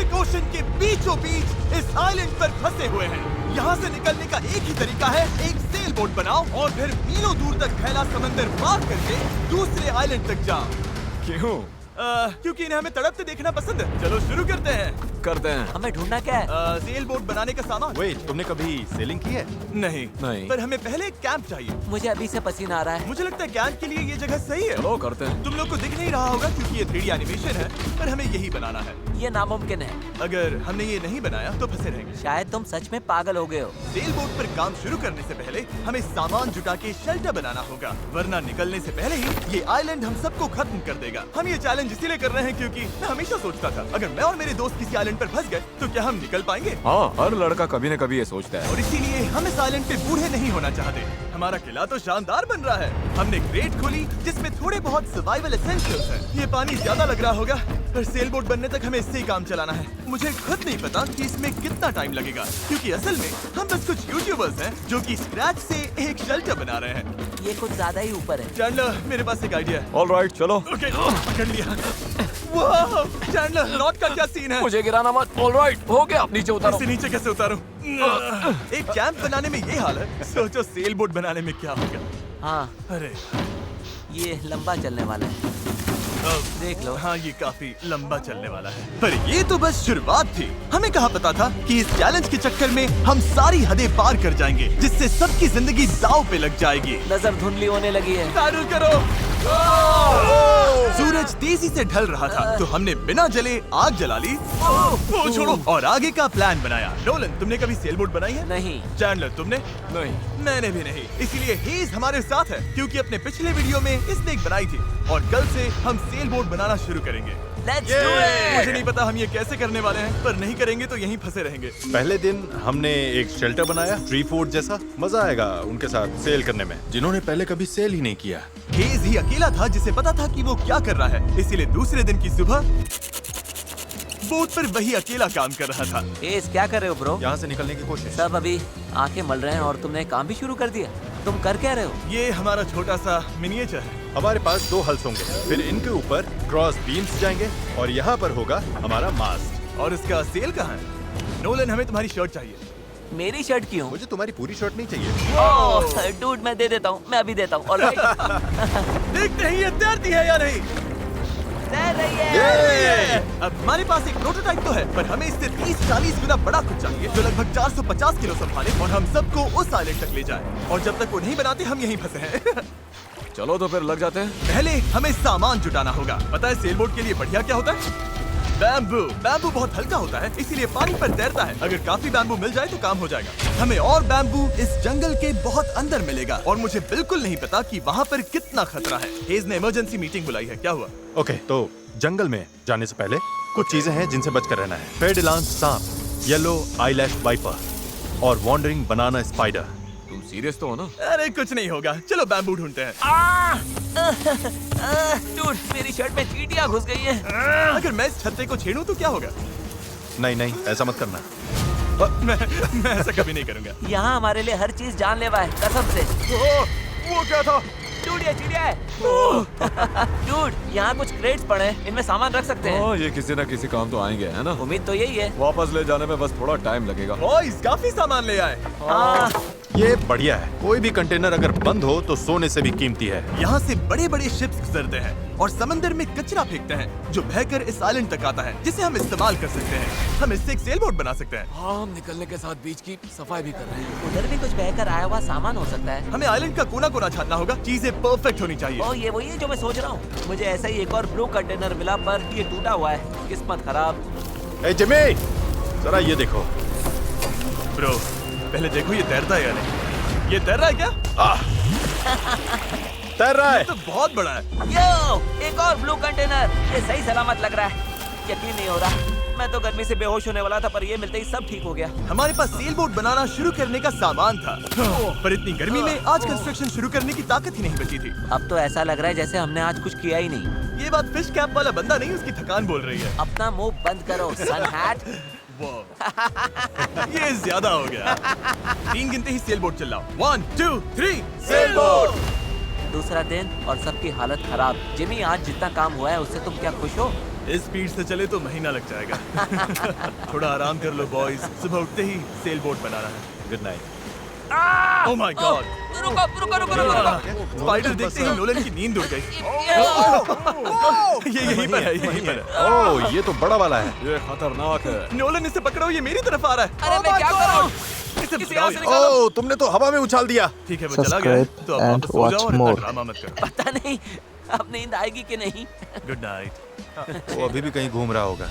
Pacific ocean के बीचों बीच इस आइलैंड पर फंसे हुए हैं। यहाँ से निकलने का एक ही तरीका है, एक सेल बोट बनाओ और फिर मीलों दूर तक फैला समंदर पार करके दूसरे आइलैंड तक जाओ। क्यों? क्योंकि इन्हें हमें तड़पते देखना पसंद है। चलो शुरू करते हैं। हमें ढूंढना क्या है? सेल बोट बनाने का सामान। वेट, तुमने कभी सेलिंग की है? नहीं नहीं। पर हमें पहले एक कैंप चाहिए। मुझे अभी से पसीना आ रहा है। मुझे लगता है कैंप के लिए ये जगह सही है। चलो करते हैं। तुम लोग को दिख नहीं रहा होगा क्योंकि ये 3D एनिमेशन है, पर हमें यही बनाना है। ये नामुमकिन है। अगर हमने ये नहीं बनाया तो फंसे रहेंगे। शायद तुम सच में पागल हो गए हो। सेल बोट पर काम शुरू करने से पहले हमें सामान जुटा के शेल्टर बनाना होगा, वरना निकलने से पहले ही ये आइलैंड हम सबको खत्म कर देगा। हम ये चैलेंज इसीलिए कर रहे हैं क्योंकि मैं हमेशा सोचता था अगर मैं और मेरे दोस्त किसी आइलैंड पर फंस गए तो क्या हम निकल पाएंगे। हाँ, हर लड़का कभी न कभी ये सोचता है। और इसीलिए हम इस आइलैंड पे बूढ़े नहीं होना चाहते। हमारा किला तो शानदार बन रहा है। हमने क्रेट खोली जिसमें थोड़े बहुत सर्वाइवल एसेंशियल्स हैं। ये पानी ज्यादा लग रहा होगा, पर सेल बोट बनने तक हमें इससे ही काम चलाना है। मुझे खुद नहीं पता कि इसमें कितना टाइम लगेगा, क्योंकि असल में हम बस कुछ यूट्यूबर्स हैं जो कि स्क्रैच से एक शेल्टर बना रहे हैं। ये कुछ ज्यादा ही ऊपर है। चैंडलर, मेरे पास एक आइडिया है। ऑलराइट, चलो। ओके, पकड़ लिया। वाह, चैंडलर, लॉट का क्या सीन है? मुझे गिराना मत। ऑलराइट, हो गया, नीचे उतारो। इससे नीचे कैसे उतारूं? एक कैंप बनाने में ये हाल है, सोचो सेल बोट बनाने में क्या होगा। हाँ, अरे ये लंबा चलने वाला है। देख लो। हाँ, ये काफी लंबा चलने वाला है। पर ये तो बस शुरुआत थी। हमें कहाँ पता था कि इस चैलेंज के चक्कर में हम सारी हदें पार कर जाएंगे, जिससे सबकी जिंदगी दांव पे लग जाएगी। नजर धुंधली होने लगी है। तारुल करो। सूरज तेजी से ढल रहा था, तो हमने बिना जले आग जला ली। वो छोड़ो, और आगे का प्लान बनाया। नोलन, तुमने कभी सेल बोट बनाई है? नहीं। चैंडलर, तुमने? नहीं। मैंने भी नहीं। इसीलिए हेज हमारे साथ है, क्योंकि अपने पिछले वीडियो में इसने एक बनाई थी, और कल से हम सेल बोट बनाना शुरू करेंगे। Let's do it! मुझे नहीं पता हम ये कैसे करने वाले हैं, पर नहीं करेंगे तो यहीं फंसे रहेंगे। पहले दिन हमने एक शेल्टर बनाया, ट्री फोर्ट जैसा। मजा आएगा उनके साथ सेल करने में, जिन्होंने पहले कभी सेल ही नहीं किया। हेज ही अकेला था जिसे पता था कि वो क्या कर रहा है, इसीलिए दूसरे दिन की सुबह बोट पर वही अकेला काम कर रहा था। एस, क्या कर रहे हो ब्रो? यहाँ से निकलने की कोशिश। सब अभी आंखें मल रहे हैं और तुमने काम भी शुरू कर दिया। तुम कर क्या रहे हो? ये हमारा छोटा सा मिनिएचर है। हमारे पास 2 हल्स होंगे, फिर इनके ऊपर क्रॉस बीम्स जाएंगे और यहाँ पर होगा हमारा मास्ट। और इसका सेल कहाँ है? नोलन, हमें तुम्हारी शर्ट चाहिए। मेरी शर्ट क्यों? मुझे तुम्हारी पूरी शर्ट नहीं चाहिए। ओह, डूड, मैं दे देता हूँ। मैं अभी देता हूँ। ऑलराइट। देखते हैं ये तैरती है या नहीं। तैर रही है। अब हमारे पास एक प्रोटोटाइप तो है, पर हमें इससे 30-40 गुना बड़ा कुछ चाहिए, जो लगभग 450 किलो संभाले और हम सबको उस आइलैंड तक ले जाए। और जब तक वो नहीं बनाते हम यहीं फंसे हैं। चलो तो फिर लग जाते हैं। पहले हमें सामान जुटाना होगा। पता है सेल बोट के लिए बढ़िया क्या होता है? बैम्बू। बैम्बू बहुत हल्का होता है, इसीलिए पानी पर तैरता है। अगर काफी बैम्बू मिल जाए तो काम हो जाएगा। हमें और बैम्बू इस जंगल के बहुत अंदर मिलेगा, और मुझे बिल्कुल नहीं पता कि वहाँ पर कितना खतरा है। हेज ने इमरजेंसी मीटिंग बुलाई है। क्या हुआ? ओके, तो जंगल में जाने से पहले कुछ चीजें हैं जिनसे बचकर रहना है। फेडिलांस सांप, येलो आईलैश वाइपर और वॉन्डरिंग बनाना स्पाइडर। तुम सीरियस तो हो ना? अरे कुछ नहीं होगा, चलो बैम्बू ढूंढते हैं। डूड, मेरी शर्ट में चींटियां घुस गई हैं। अगर मैं इस छत्ते को छेड़ूं तो क्या होगा? नहीं नहीं, ऐसा मत करना। मैं ऐसा कभी नहीं करूंगा। यहाँ हमारे लिए हर चीज जानलेवा है, कसम से। वो क्या था? डूड, ये चिड़िया है। डूड, यहाँ कुछ क्रेट्स पड़े हैं, इनमें सामान रख सकते हैं। हाँ, ये किसी न किसी काम तो आएंगे, है ना? उम्मीद तो यही है। वापस ले जाने में बस थोड़ा टाइम लगेगा। बॉयज, काफी सामान ले आए। हाँ, ये बढ़िया है। कोई भी कंटेनर अगर बंद हो तो सोने से भी कीमती है। यहाँ से बड़े बड़े शिप्स गुजरते हैं और समंदर में कचरा फेंकते हैं, जो बहकर इस आइलैंड तक आता है, जिसे हम इस्तेमाल कर सकते हैं। हम इससे एक सेल बोट बना सकते हैं। हाँ, हम निकलने के साथ बीच की सफाई भी कर रहे हैं। उधर भी कुछ बहकर आया हुआ सामान हो सकता है। हमें आइलैंड का कोना कोना छानना होगा, चीजें परफेक्ट होनी चाहिए। ओह, ये वही है जो मैं सोच रहा हूँ। मुझे ऐसा ही एक और ब्लू कंटेनर मिला, पर ये टूटा हुआ है। किस्मत खराब। ए जिमी, जरा ये देखो। ब्रो, पहले देखो ये तैरता है या नहीं। ये तैर रहा है क्या? तैर रहा है। तो बहुत बड़ा है। यो, एक और ब्लू कंटेनर। ये सही सलामत लग रहा है। यकीन नहीं हो रहा। मैं तो गर्मी से बेहोश होने वाला था, पर ये मिलते ही सब ठीक हो गया। हमारे पास सेल बोट बनाना शुरू करने का सामान था, पर इतनी गर्मी में आज कंस्ट्रक्शन शुरू करने की ताकत ही नहीं बची थी। अब तो ऐसा लग रहा है जैसे हमने आज कुछ किया ही नहीं। ये बात फिश कैप वाला बंदा नहीं, उसकी थकान बोल रही है। अपना मुंह बंद करो, सन हैट। ये ज्यादा हो गया। 3 गिनते ही सेल बोट चलाओ। 1 2 3 सेल बोट। दूसरा दिन और सबकी हालत खराब। जिमी, आज जितना काम हुआ है उससे तुम क्या खुश हो? इस स्पीड से चले तो महीना लग जाएगा। थोड़ा आराम कर लो बॉयज, सुबह उठते ही सेल बोट बनाना है। Good night. Oh my God, रुको रुको रुको रुको स्पाइडर देखते ही नोलन की नींद उड़ गई। ये यहीं पर है, यहीं पर है। ओह, ये तो बड़ा वाला है। ये खतरनाक है। नोलन इसे पकड़ो, ये मेरी तरफ आ रहा है। अरे मैं क्या करूं? इसे किसी भगाओ और से यार। निकालो। ओह, तुमने तो हवा में उछाल दिया। ठीक है, वो चला गया है, तो अब Subscribe वापस सो and जाओ और watch इतना more. ड्रामा मत करो। पता नहीं अब नींद आएगी कि नहीं। Good night. वो अभी भी कहीं घूम रहा होगा।